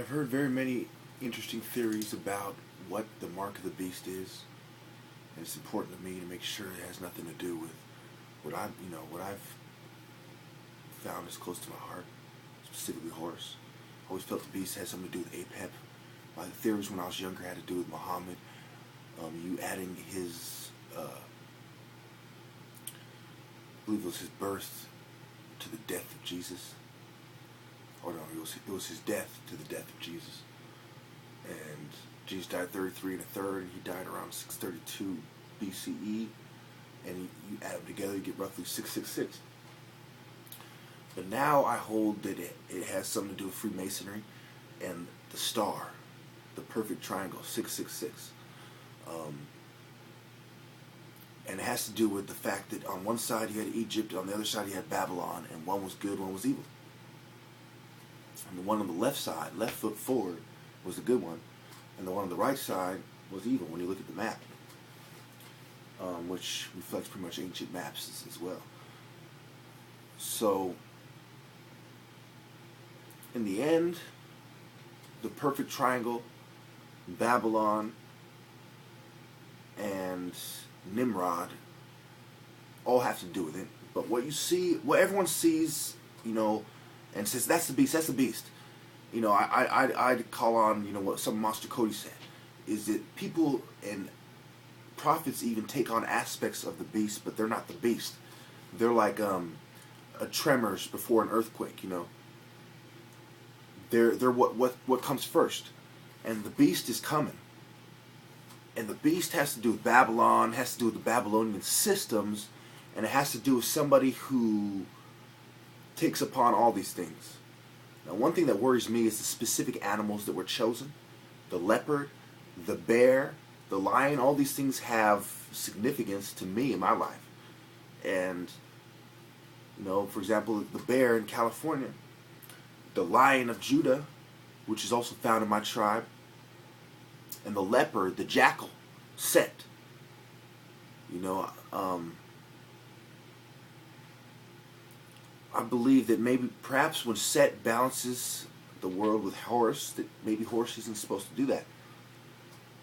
I've heard very many interesting theories about what the mark of the beast is, and it's important to me to make sure it has nothing to do with what I've found is close to my heart, specifically horse. I always felt the beast had something to do with Apep. My theories when I was younger had to do with Muhammad. You adding his, I believe it was his birth to the death of Jesus. Or no, it was his death to the death of Jesus. And Jesus died 33 and a third, and he died around 632 BCE. And you add them together, you get roughly 666. But now I hold that it has something to do with Freemasonry and the star, the perfect triangle, 666. And it has to do with the fact that on one side you had Egypt, on the other side you had Babylon, and one was good, one was evil. And the one on the left side, left foot forward, was the good one, and the one on the right side was evil when you look at the map, which reflects pretty much ancient maps as well. So, in the end, the perfect triangle, Babylon, and Nimrod all have to do with it. But what you see, what everyone sees, and says, that's the beast, that's the beast. I'd call on, what some Monster Cody said, is that people and prophets even take on aspects of the beast, but they're not the beast. They're like a tremors before an earthquake, They're what comes first. And the beast is coming. And the beast has to do with Babylon, has to do with the Babylonian systems, and it has to do with somebody who takes upon all these things. Now, one thing that worries me is the specific animals that were chosen. The leopard, the bear, the lion, all these things have significance to me in my life. And, for example, the bear in California, the lion of Judah, which is also found in my tribe, and the leopard, the jackal, Set. I believe that perhaps when Set balances the world with Horus, that maybe Horus isn't supposed to do that.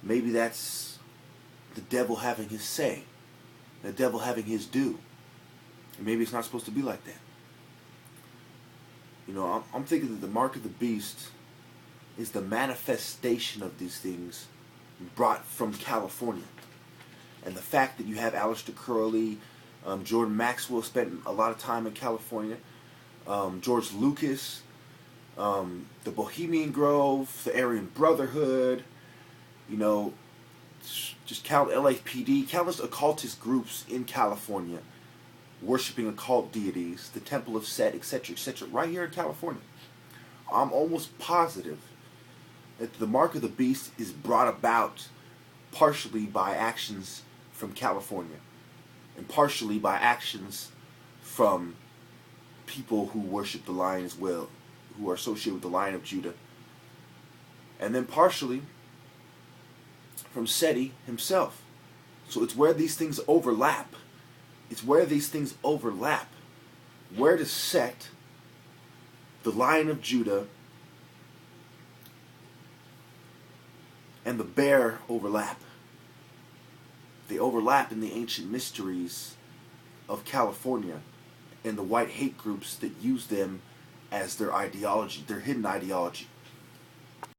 Maybe that's the devil having his say, the devil having his due. And maybe it's not supposed to be like that. I'm thinking that the mark of the beast is the manifestation of these things brought from California. And the fact that you have Aleister Crowley, Jordan Maxwell spent a lot of time in California, George Lucas, the Bohemian Grove, the Aryan Brotherhood, just count LAPD, countless occultist groups in California worshiping occult deities, the Temple of Set, etc., right here in California. I'm almost positive that the mark of the beast is brought about partially by actions from California and partially by actions from people who worship the lion as well, who are associated with the Lion of Judah, and then partially from Seti himself. So it's where these things overlap. Where does Set, the Lion of Judah, and the bear overlap? They overlap in the ancient mysteries of California and the white hate groups that use them as their ideology, their hidden ideology.